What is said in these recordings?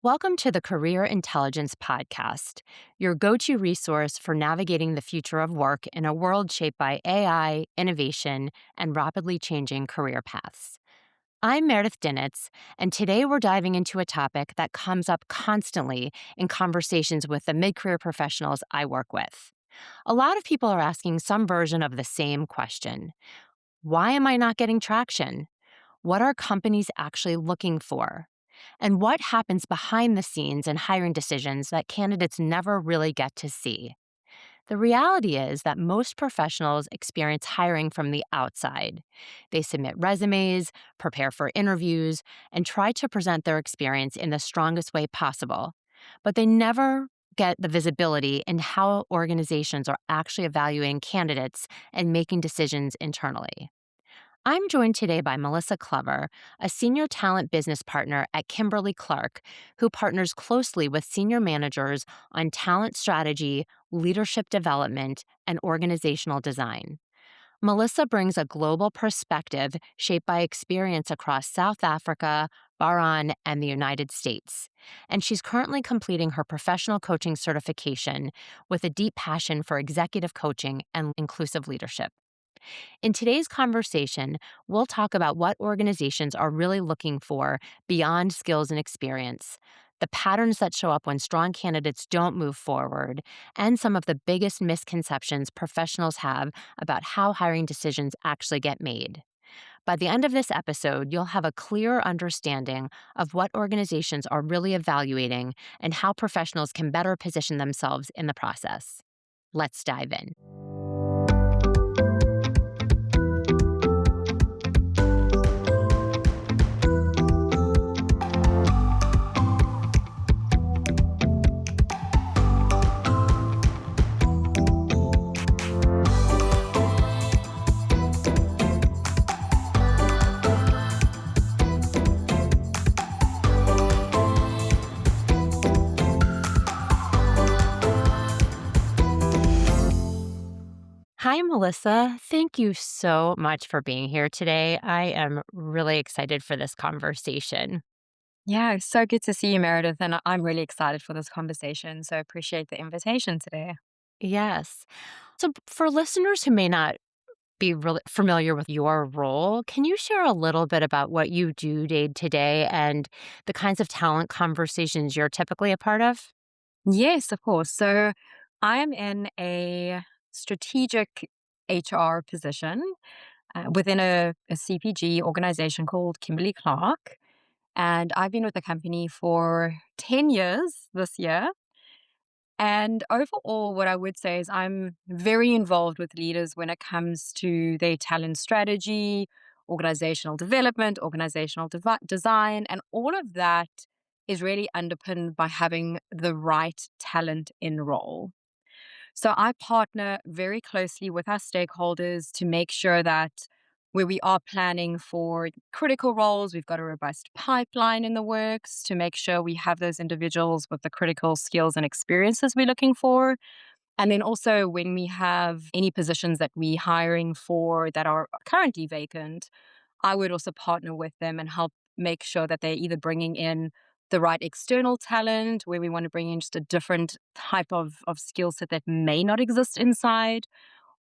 Welcome to the Career Intelligence Podcast, your go to resource for navigating the future of work in a world shaped by AI, innovation, and rapidly changing career paths. I'm Meredith Dinitz, and today we're diving into a topic that comes up constantly in conversations with the mid career professionals I work with. A lot of people are asking some version of the same question: why am I not getting traction? What are companies actually looking for? And what happens behind the scenes in hiring decisions that candidates never really get to see? The reality is that most professionals experience hiring from the outside. They submit resumes, prepare for interviews, and try to present their experience in the strongest way possible. But they never get the visibility in how organizations are actually evaluating candidates and making decisions internally. I'm joined today by Melissa Cluver, a senior talent business partner at Kimberly-Clark, who partners closely with senior managers on talent strategy, leadership development, and organizational design. Melissa brings a global perspective shaped by experience across South Africa, Bahrain, and the United States. And she's currently completing her professional coaching certification with a deep passion for executive coaching and inclusive leadership. In today's conversation, we'll talk about what organizations are really looking for beyond skills and experience, the patterns that show up when strong candidates don't move forward, and some of the biggest misconceptions professionals have about how hiring decisions actually get made. By the end of this episode, you'll have a clear understanding of what organizations are really evaluating and how professionals can better position themselves in the process. Let's dive in. Hi, Melissa. Thank you so much for being here today. I am really excited for this conversation. Yeah, it's so good to see you, Meredith. And I'm really excited for this conversation. So appreciate the invitation today. Yes. So, for listeners who may not be really familiar with your role, can you share a little bit about what you do day to day and the kinds of talent conversations you're typically a part of? Yes, of course. So I am in a strategic HR position within a CPG organization called Kimberly-Clark. And I've been with the company for 10 years this year. And overall, what I would say is I'm very involved with leaders when it comes to their talent strategy, organizational development, organizational design, and all of that is really underpinned by having the right talent in role. So I partner very closely with our stakeholders to make sure that where we are planning for critical roles, we've got a robust pipeline in the works to make sure we have those individuals with the critical skills and experiences we're looking for. And then also when we have any positions that we're hiring for that are currently vacant, I would also partner with them and help make sure that they're either bringing in the right external talent, where we want to bring in just a different type of skill set that may not exist inside,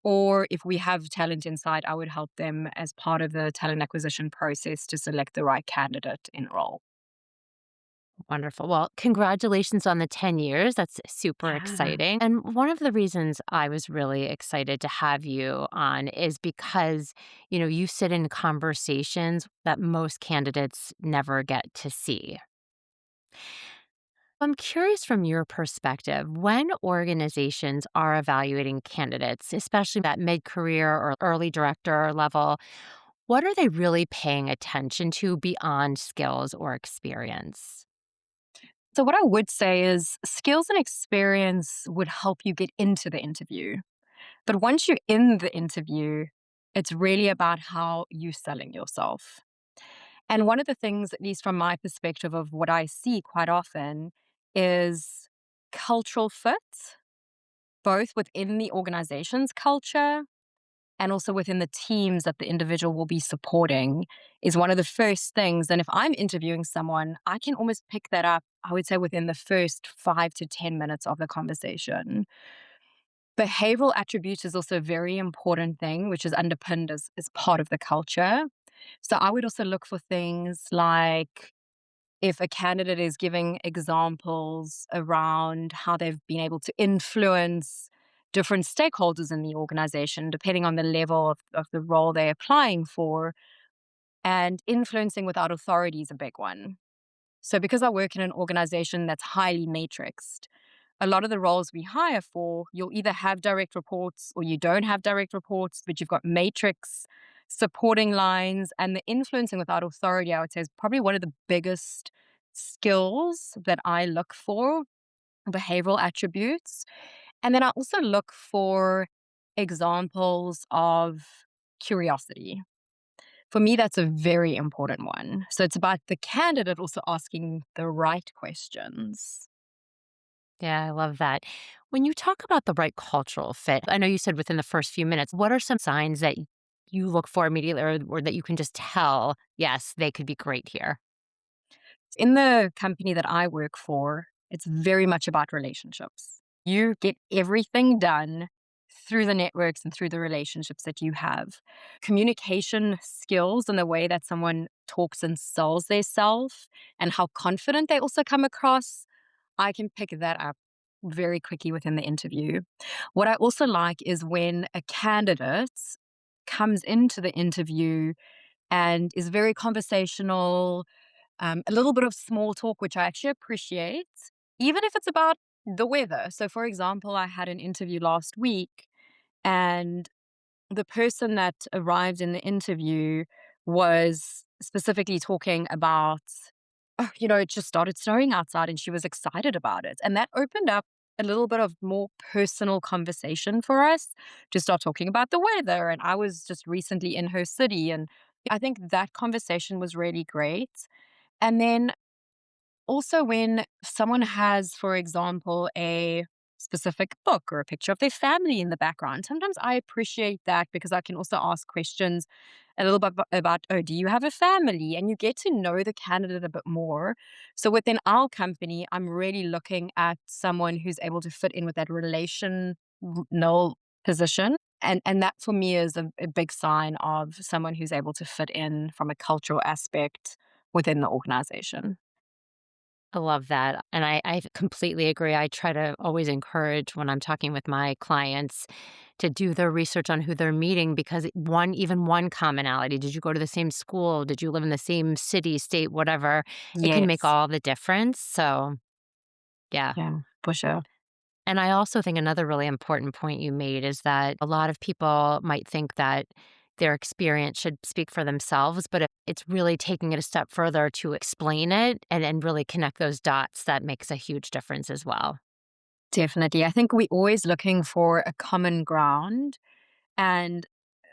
or if we have talent inside, I would help them as part of the talent acquisition process to select the right candidate in role. Wonderful. Well, congratulations on the 10 years. That's super Yeah. exciting. And one of the reasons I was really excited to have you on is because, you sit in conversations that most candidates never get to see. I'm curious from your perspective, when organizations are evaluating candidates, especially that mid career or early director level, what are they really paying attention to beyond skills or experience? So, what I would say is skills and experience would help you get into the interview. But once you're in the interview, it's really about how you're selling yourself. And one of the things, at least from my perspective of what I see quite often, is cultural fit, both within the organization's culture and also within the teams that the individual will be supporting is one of the first things. And if I'm interviewing someone, I can almost pick that up, I would say, within the first 5 to 10 minutes of the conversation. Behavioral attributes is also a very important thing, which is underpinned as part of the culture. So I would also look for things like if a candidate is giving examples around how they've been able to influence different stakeholders in the organization, depending on the level of the role they're applying for, and influencing without authority is a big one. So, because I work in an organization that's highly matrixed, a lot of the roles we hire for, you'll either have direct reports or you don't have direct reports, but you've got matrix supporting lines. And the influencing without authority, I would say, is probably one of the biggest skills that I look for, behavioral attributes. And then I also look for examples of curiosity. For me, that's a very important one. So it's about the candidate also asking the right questions. Yeah, I love that. When you talk about the right cultural fit, I know you said within the first few minutes, what are some signs that you look for immediately or that you can just tell, yes, they could be great here? In the company that I work for, it's very much about relationships. You get everything done through the networks and through the relationships that you have. Communication skills and the way that someone talks and sells their self and how confident they also come across, I can pick that up very quickly within the interview. What I also like is when a candidate comes into the interview and is very conversational, a little bit of small talk, which I actually appreciate, even if it's about the weather. So, for example, I had an interview last week, and the person that arrived in the interview was specifically talking about, oh, it just started snowing outside and she was excited about it. And that opened up a little bit of more personal conversation for us to start talking about the weather. And I was just recently in her city. And I think that conversation was really great. And then also when someone has, for example, a specific book or a picture of their family in the background, sometimes I appreciate that because I can also ask questions a little bit about, oh, do you have a family? And you get to know the candidate a bit more. So within our company, I'm really looking at someone who's able to fit in with that relational position. And that for me is a big sign of someone who's able to fit in from a cultural aspect within the organization. I love that. And I completely agree. I try to always encourage when I'm talking with my clients to do their research on who they're meeting because even one commonality, did you go to the same school? Did you live in the same city, state, whatever? It can make Yes. all the difference. So, yeah. Yeah, for sure. And I also think another really important point you made is that a lot of people might think that their experience should speak for themselves, but it's really taking it a step further to explain it and really connect those dots that makes a huge difference as well. Definitely. I think we're always looking for a common ground. And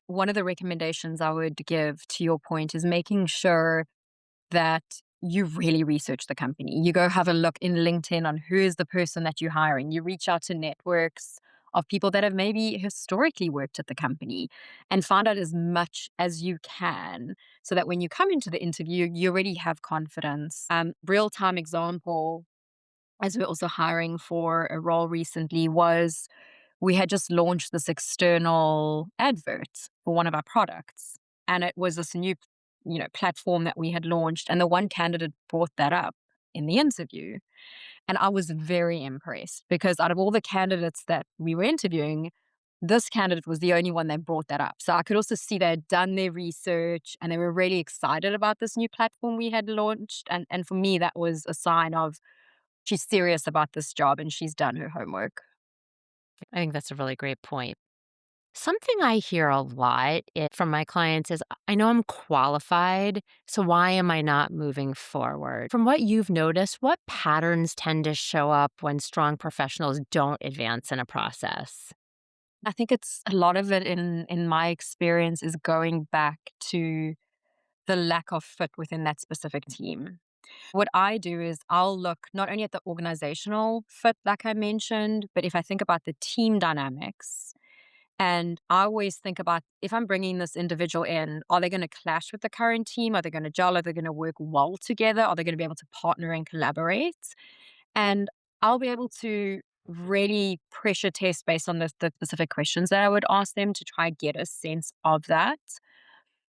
one of the recommendations I would give to your point is making sure that you really research the company. You go have a look in LinkedIn on who is the person that you're hiring. You reach out to networks of people that have maybe historically worked at the company and find out as much as you can so that when you come into the interview, you already have confidence. Real time example, as we're also hiring for a role recently, was we had just launched this external advert for one of our products. And it was this new, platform that we had launched. And the one candidate brought that up in the interview. And I was very impressed because out of all the candidates that we were interviewing, this candidate was the only one that brought that up. So I could also see they had done their research and they were really excited about this new platform we had launched. And for me, that was a sign of she's serious about this job and she's done her homework. I think that's a really great point. Something I hear a lot from my clients is I know I'm qualified, so why am I not moving forward? From what you've noticed, what patterns tend to show up when strong professionals don't advance in a process? I think it's a lot of it in my experience is going back to the lack of fit within that specific team. What I do is I'll look not only at the organizational fit, like I mentioned, but if I think about the team dynamics And I always think about, if I'm bringing this individual in, are they going to clash with the current team? Are they going to gel? Are they going to work well together? Are they going to be able to partner and collaborate? And I'll be able to really pressure test based on the specific questions that I would ask them to try get a sense of that.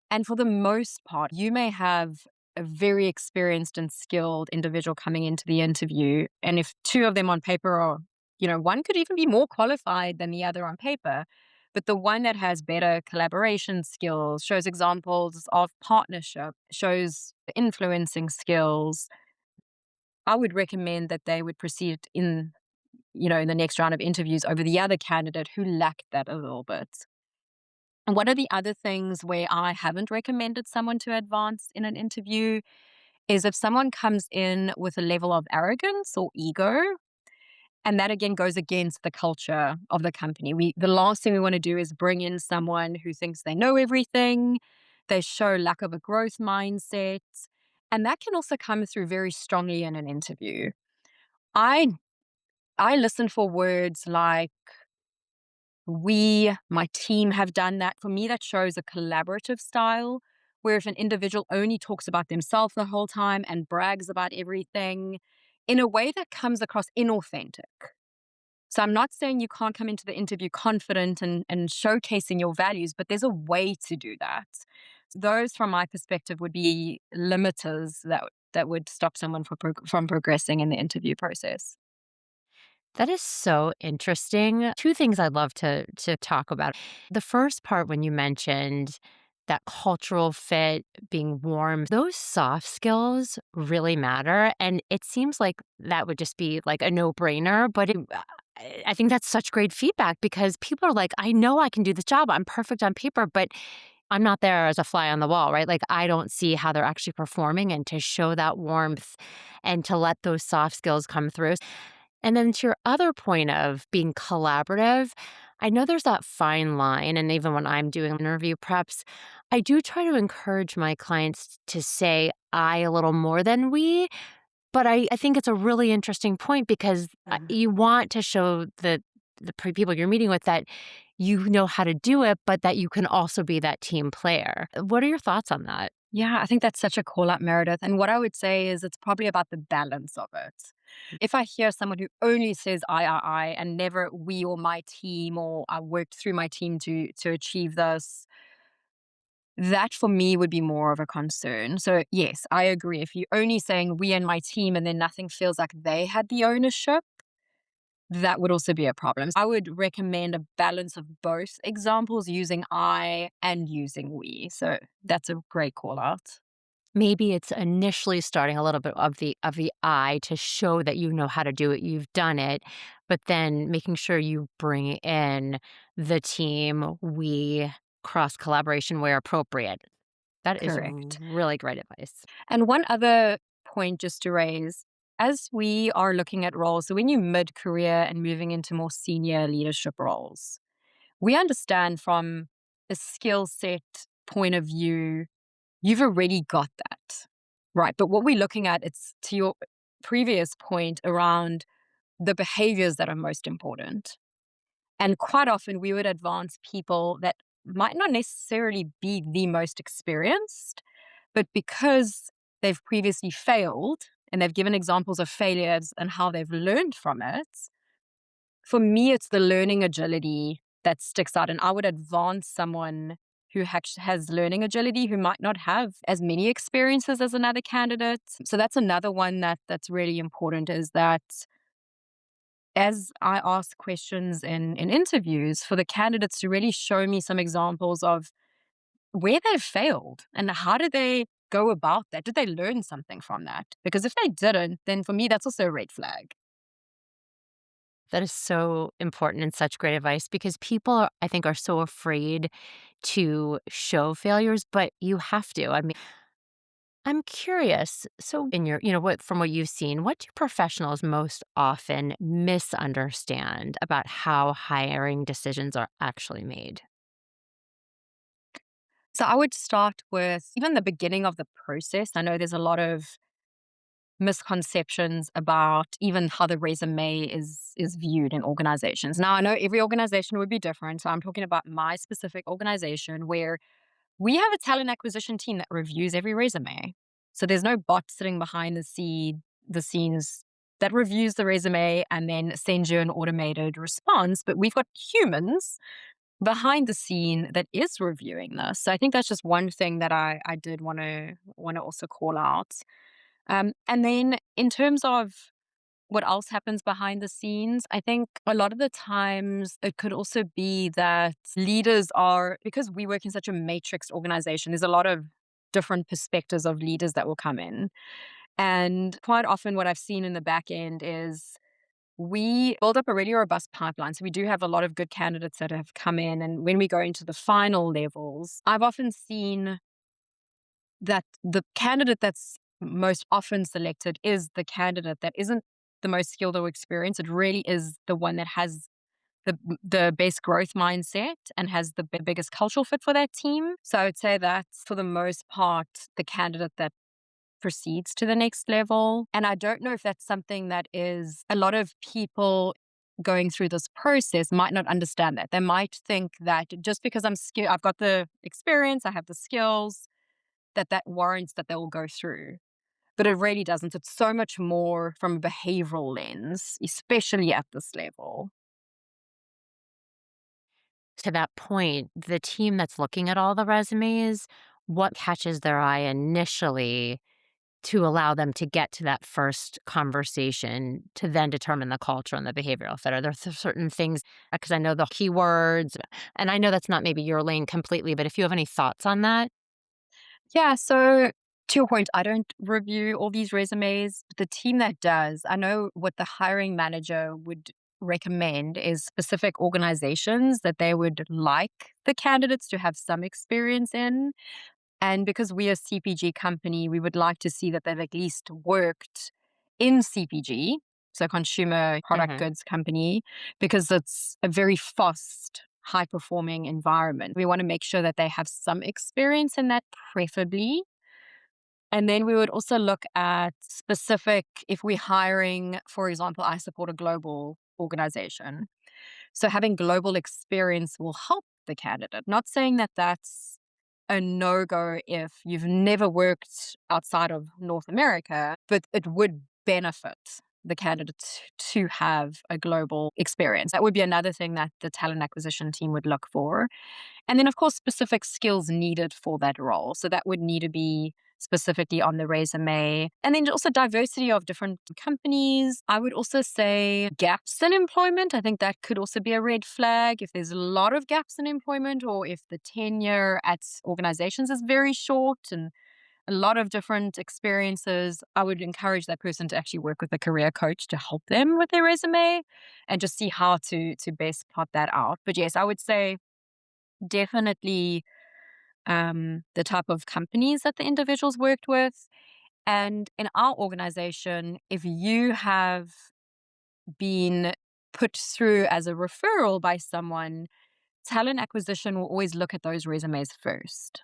And for the most part, you may have a very experienced and skilled individual coming into the interview. And if two of them on paper are, one could even be more qualified than the other on paper. But the one that has better collaboration skills, shows examples of partnership, shows influencing skills, I would recommend that they would proceed in the next round of interviews over the other candidate who lacked that a little bit. And one of the other things where I haven't recommended someone to advance in an interview is if someone comes in with a level of arrogance or ego, and that again goes against the culture of the company. The last thing we want to do is bring in someone who thinks they know everything. They show lack of a growth mindset, and that can also come through very strongly in an interview. I I listen for words like my team have done that. For me, that shows a collaborative style, where if an individual only talks about themselves the whole time and brags about everything in a way that comes across inauthentic. So I'm not saying you can't come into the interview confident and showcasing your values, but there's a way to do that. Those, from my perspective, would be limiters that would stop someone from progressing in the interview process. That is so interesting. Two things I'd love to talk about. The first part when you mentioned that cultural fit, being warm, those soft skills really matter. And it seems like that would just be like a no-brainer, but I think that's such great feedback because people are like, I know I can do this job. I'm perfect on paper, but I'm not there as a fly on the wall, right? Like, I don't see how they're actually performing, and to show that warmth and to let those soft skills come through. And then to your other point of being collaborative, I know there's that fine line. And even when I'm doing interview preps, I do try to encourage my clients to say I a little more than we. But I think it's a really interesting point because you want to show the people you're meeting with that you know how to do it, but that you can also be that team player. What are your thoughts on that? Yeah, I think that's such a call out, Meredith. And what I would say is it's probably about the balance of it. If I hear someone who only says I, and never we or my team, or I worked through my team to achieve this, that for me would be more of a concern. So yes, I agree. If you're only saying we and my team and then nothing feels like they had the ownership, that would also be a problem. I would recommend a balance of both examples, using I and using we. So that's a great call out. Maybe it's initially starting a little bit of the I to show that you know how to do it, you've done it, but then making sure you bring in the team, we, cross collaboration where appropriate. That is Correct. really great advice. And one other point just to raise, as we are looking at roles, so when you're mid career and moving into more senior leadership roles, we understand from a skill set point of view, you've already got that. Right. But what we're looking at, it's to your previous point around the behaviors that are most important. And quite often we would advance people that might not necessarily be the most experienced, but because they've previously failed and they've given examples of failures and how they've learned from it, for me, it's the learning agility that sticks out. And I would advance someone who has learning agility, who might not have as many experiences as another candidate. So that's another one that's really important, is that as I ask questions in interviews, for the candidates to really show me some examples of where they've failed and how did they go about that? Did they learn something from that? Because if they didn't, then for me, that's also a red flag. That is so important and such great advice because people, I think, are so afraid to show failures, but you have to. I mean, I'm curious. So, in your, what from what you've seen, what do professionals most often misunderstand about how hiring decisions are actually made? So I would start with even the beginning of the process. I know there's a lot of misconceptions about even how the resume is viewed in organizations. Now, I know every organization would be different, so I'm talking about my specific organization where we have a talent acquisition team that reviews every resume. So there's no bot sitting behind the scenes that reviews the resume and then sends you an automated response, but we've got humans behind the scene that is reviewing this. So I think that's just one thing that I did want to also call out. And then in terms of what else happens behind the scenes, I think a lot of the times it could also be that leaders are, because we work in such a matrix organization, there's a lot of different perspectives of leaders that will come in. And quite often, what I've seen in the back end is we build up a really robust pipeline. So we do have a lot of good candidates that have come in. And when we go into the final levels, I've often seen that the candidate that's most often selected is the candidate that isn't the most skilled or experienced. It really is the one that has the best growth mindset and has the biggest cultural fit for that team. So I would say that's for the most part the candidate that proceeds to the next level. And I don't know if that's something that is a lot of people going through this process might not understand that. They might think that just because I'm skilled, I've got the experience, I have the skills, that warrants that they will go through. But it really doesn't. It's so much more from a behavioral lens, especially at this level. To that point, the team that's looking at all the resumes, what catches their eye initially to allow them to get to that first conversation to then determine the culture and the behavioral fit? Are there certain things, because I know the keywords, and I know that's not maybe your lane completely, but if you have any thoughts on that? Yeah, so to your point, I don't review all these resumes. The team that does, I know what the hiring manager would recommend is specific organizations that they would like the candidates to have some experience in. And because we're a CPG company, we would like to see that they've at least worked in CPG, so consumer product Mhm. goods company, because it's a very fast, high performing environment. We want to make sure that they have some experience in that, preferably. And then we would also look at specific, if we're hiring, for example, I support a global organization. So having global experience will help the candidate. Not saying that that's a no go if you've never worked outside of North America, but it would benefit the candidate to have a global experience. That would be another thing that the talent acquisition team would look for. And then, of course, specific skills needed for that role. So that would need to be specifically on the resume. And then also diversity of different companies. I would also say gaps in employment. I think that could also be a red flag if there's a lot of gaps in employment or if the tenure at organizations is very short and a lot of different experiences. I would encourage that person to actually work with a career coach to help them with their resume and just see how to best plot that out. But yes, I would say definitely the type of companies that the individuals worked with. And in our organization, if you have been put through as a referral by someone, talent acquisition will always look at those resumes first.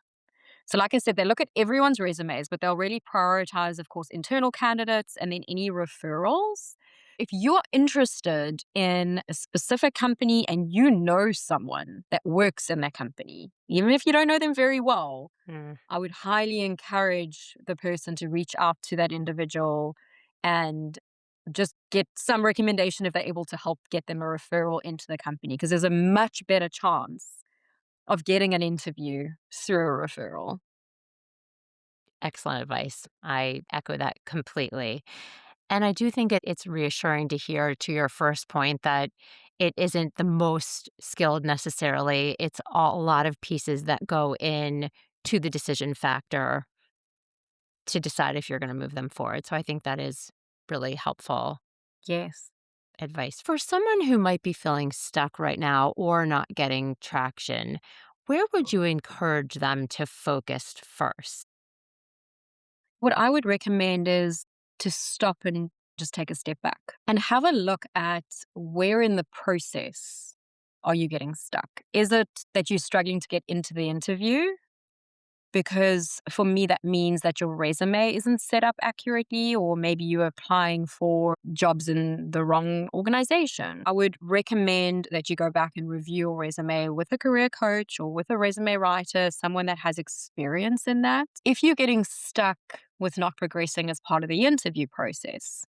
So, like I said, they look at everyone's resumes, but they'll really prioritize, of course, internal candidates and then any referrals. If you're interested in a specific company and you know someone that works in that company, even if you don't know them very well, Mm. I would highly encourage the person to reach out to that individual and just get some recommendation if they're able to help get them a referral into the company because there's a much better chance of getting an interview through a referral. Excellent advice. I echo that completely. And I do think it's reassuring to hear, to your first point, that it isn't the most skilled necessarily. It's a lot of pieces that go in to the decision factor to decide if you're going to move them forward. So I think that is really helpful Yes. advice. For someone who might be feeling stuck right now or not getting traction, where would you encourage them to focus first? What I would recommend is to stop and just take a step back and have a look at where in the process are you getting stuck? Is it that you're struggling to get into the interview? because for me, that means that your resume isn't set up accurately, or maybe you're applying for jobs in the wrong organization. I would recommend that you go back and review your resume with a career coach or with a resume writer, someone that has experience in that. If you're getting stuck with not progressing as part of the interview process,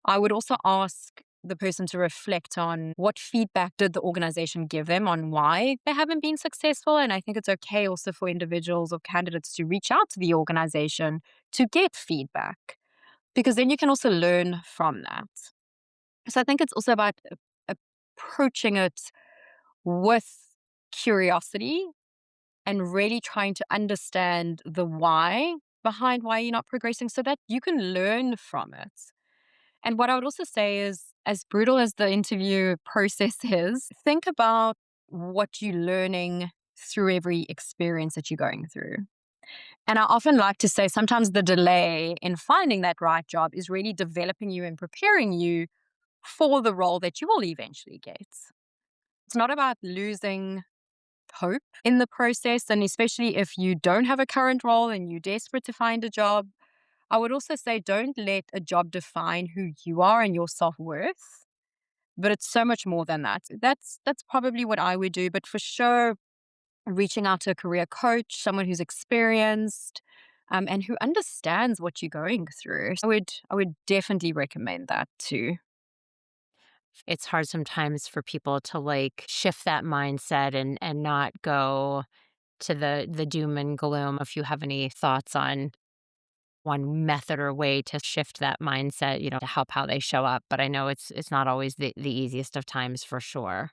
I would also ask the person to reflect on what feedback did the organization give them on why they haven't been successful. And I think it's okay also for individuals or candidates to reach out to the organization to get feedback, because then you can also learn from that. So I think it's also about approaching it with curiosity and really trying to understand the why behind why you're not progressing so that you can learn from it. And what I would also say is, as brutal as the interview process is, think about what you're learning through every experience that you're going through. And I often like to say sometimes the delay in finding that right job is really developing you and preparing you for the role that you will eventually get. It's not about losing hope in the process. And especially if you don't have a current role and you're desperate to find a job, I would also say don't let a job define who you are and your self-worth, but it's so much more than that. That's probably what I would do, but for sure reaching out to a career coach, someone who's experienced, and who understands what you're going through. I would definitely recommend that too. It's hard sometimes for people to like shift that mindset and not go to the doom and gloom. If you have any thoughts on one method or way to shift that mindset, to help how they show up. But I know it's not always the easiest of times for sure.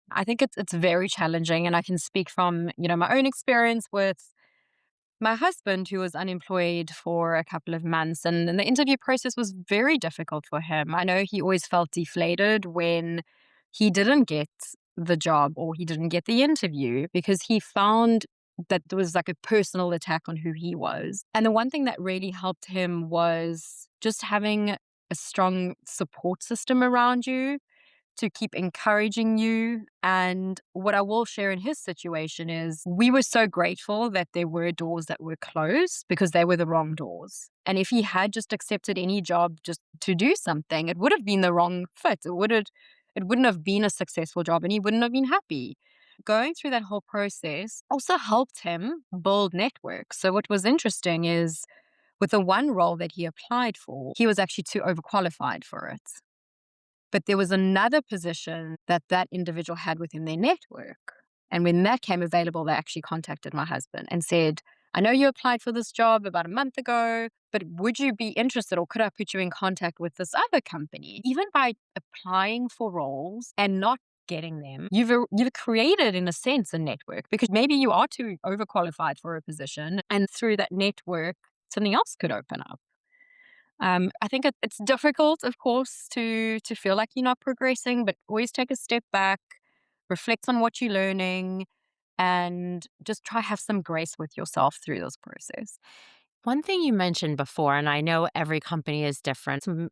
I think it's very challenging, and I can speak from, my own experience with my husband, who was unemployed for a couple of months, and the interview process was very difficult for him. I know he always felt deflated when he didn't get the job or he didn't get the interview because he found that there was like a personal attack on who he was. And the one thing that really helped him was just having a strong support system around you to keep encouraging you. And what I will share in his situation is we were so grateful that there were doors that were closed because they were the wrong doors. And if he had just accepted any job just to do something, it would have been the wrong fit. It wouldn't have been a successful job and he wouldn't have been happy. Going through that whole process also helped him build networks. So what was interesting is with the one role that he applied for, he was actually too overqualified for it. But there was another position that that individual had within their network. And when that came available, they actually contacted my husband and said, I know you applied for this job about a month ago, but would you be interested or could I put you in contact with this other company? Even by applying for roles and not getting them, you've created, in a sense, a network because maybe you are too overqualified for a position. And through that network, something else could open up. I think it's difficult, of course, to feel like you're not progressing, but always take a step back, reflect on what you're learning, and just try have some grace with yourself through this process. One thing you mentioned before, and I know every company is different. Some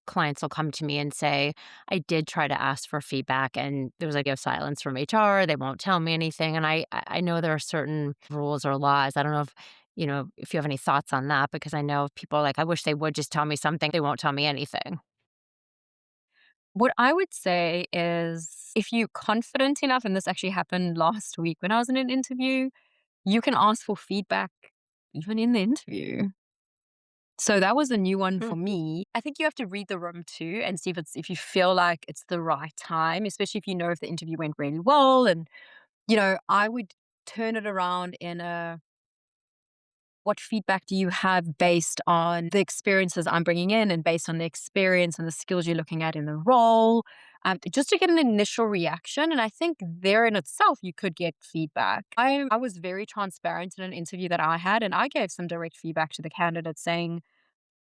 clients will come to me and say, I did try to ask for feedback and there was like a silence from HR. They won't tell me anything. And I know there are certain rules or laws. I don't know if you have any thoughts on that, because I know people are like, I wish they would just tell me something. They won't tell me anything. What I would say is if you're confident enough, and this actually happened last week when I was in an interview, you can ask for feedback even in the interview. So that was a new one for me. I think you have to read the room too and see if you feel like it's the right time, especially if you know if the interview went really well. And, I would turn it around in a what feedback do you have based on the experiences I'm bringing in and based on the experience and the skills you're looking at in the role, just to get an initial reaction. And I think there in itself, you could get feedback. I was very transparent in an interview that I had, and I gave some direct feedback to the candidate saying,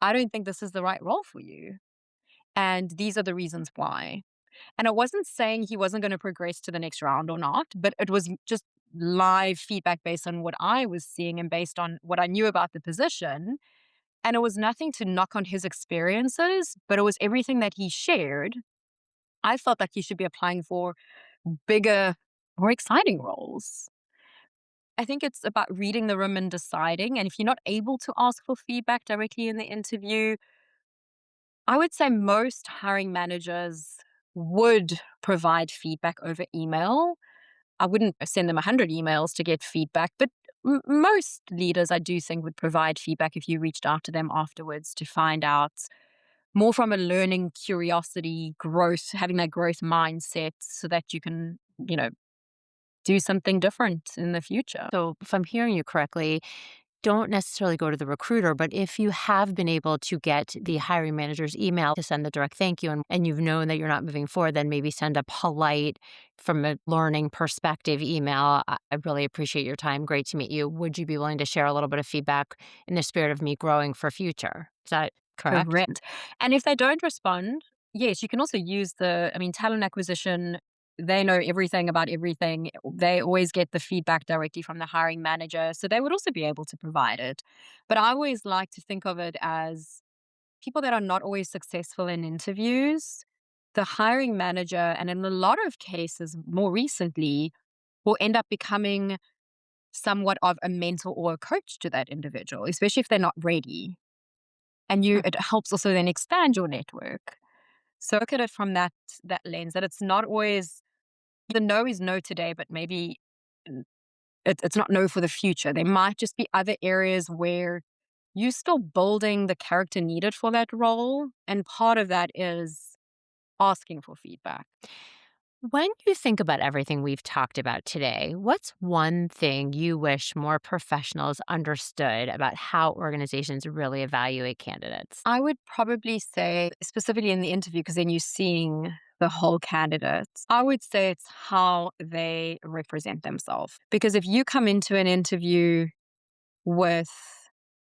I don't think this is the right role for you. And these are the reasons why. And I wasn't saying he wasn't going to progress to the next round or not, but it was just live feedback based on what I was seeing and based on what I knew about the position. And it was nothing to knock on his experiences, but it was everything that he shared. I felt like he should be applying for bigger, more exciting roles. I think it's about reading the room and deciding. And if you're not able to ask for feedback directly in the interview, I would say most hiring managers would provide feedback over email. I wouldn't send them 100 emails to get feedback, but most leaders, I do think, would provide feedback if you reached out to them afterwards to find out more from a learning curiosity, growth, having that growth mindset so that you can, do something different in the future. So, if I'm hearing you correctly, don't necessarily go to the recruiter, but if you have been able to get the hiring manager's email to send the direct thank you and you've known that you're not moving forward, then maybe send a polite, from a learning perspective email. I really appreciate your time. Great to meet you. Would you be willing to share a little bit of feedback in the spirit of me growing for future? Is that correct? Correct. And if they don't respond, yes, you can also use talent acquisition. They know everything about everything. They always get the feedback directly from the hiring manager. So they would also be able to provide it. But I always like to think of it as people that are not always successful in interviews, the hiring manager, and in a lot of cases more recently, will end up becoming somewhat of a mentor or a coach to that individual, especially if they're not ready. And it helps also then expand your network. So look at it from that lens, that it's not always the no is no today, but maybe mm, it's not no for the future. There might just be other areas where you're still building the character needed for that role. And part of that is asking for feedback. When you think about everything we've talked about today, what's one thing you wish more professionals understood about how organizations really evaluate candidates? I would probably say, specifically in the interview, because then you're seeing the whole candidate, I would say it's how they represent themselves. Because if you come into an interview with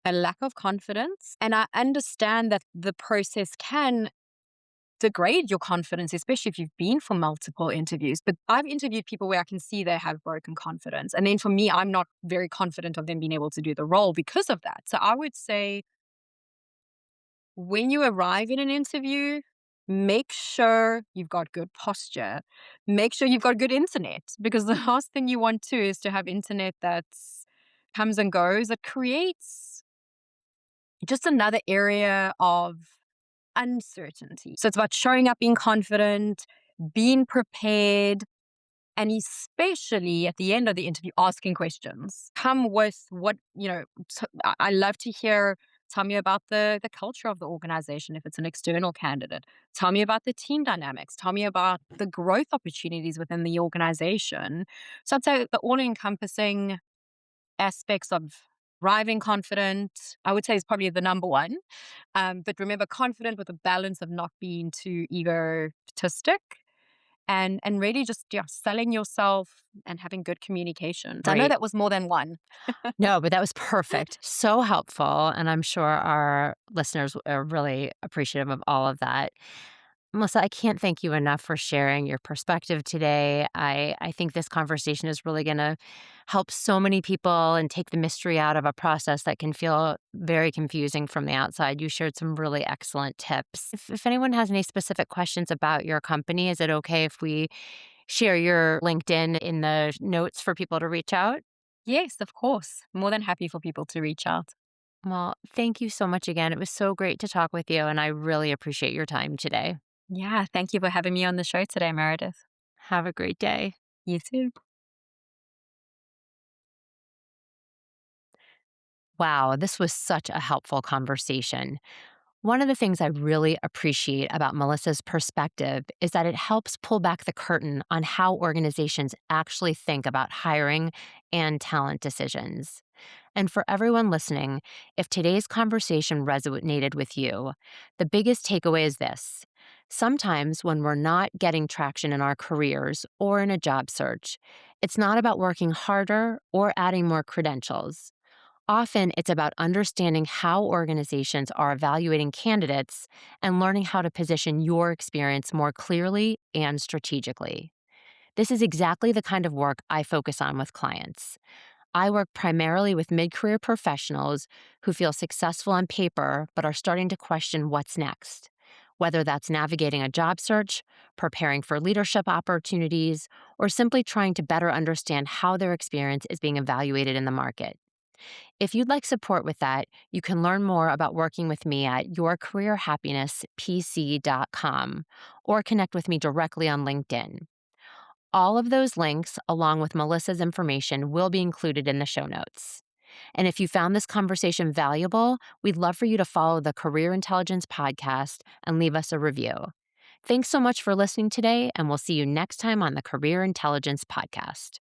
a lack of confidence, and I understand that the process can degrade your confidence, especially if you've been for multiple interviews. But I've interviewed people where I can see they have broken confidence. And then for me, I'm not very confident of them being able to do the role because of that. So I would say when you arrive in an interview, make sure you've got good posture. Make sure you've got good internet, because the last thing you want to is to have internet that's comes and goes. It creates just another area of uncertainty. So it's about showing up being confident, being prepared, and especially at the end of the interview, asking questions. Come with I love to hear. Tell me about the culture of the organization if it's an external candidate. Tell me about the team dynamics. Tell me about the growth opportunities within the organization. So I'd say the all encompassing aspects of arriving confident, I would say, is probably the number one. But remember, confident with a balance of not being too egotistic and really just selling yourself and having good communication. So I know Great. that was more than one. No, but that was perfect. So helpful. And I'm sure our listeners are really appreciative of all of that. Melissa, I can't thank you enough for sharing your perspective today. I think this conversation is really going to help so many people and take the mystery out of a process that can feel very confusing from the outside. You shared some really excellent tips. If anyone has any specific questions about your company, is it okay if we share your LinkedIn in the notes for people to reach out? Yes, of course. More than happy for people to reach out. Well, thank you so much again. It was so great to talk with you, and I really appreciate your time today. Yeah, thank you for having me on the show today, Meredith. Have a great day. You too. Wow, this was such a helpful conversation. One of the things I really appreciate about Melissa's perspective is that it helps pull back the curtain on how organizations actually think about hiring and talent decisions. And for everyone listening, if today's conversation resonated with you, the biggest takeaway is this. Sometimes when we're not getting traction in our careers or in a job search, it's not about working harder or adding more credentials. Often, it's about understanding how organizations are evaluating candidates and learning how to position your experience more clearly and strategically. This is exactly the kind of work I focus on with clients. I work primarily with mid career professionals who feel successful on paper but are starting to question what's next. whether that's navigating a job search, preparing for leadership opportunities, or simply trying to better understand how their experience is being evaluated in the market. If you'd like support with that, you can learn more about working with me at yourcareerhappinesspc.com or connect with me directly on LinkedIn. All of those links, along with Melissa's information, will be included in the show notes. And if you found this conversation valuable, we'd love for you to follow the Career Intelligence Podcast and leave us a review. Thanks so much for listening today, and we'll see you next time on the Career Intelligence Podcast.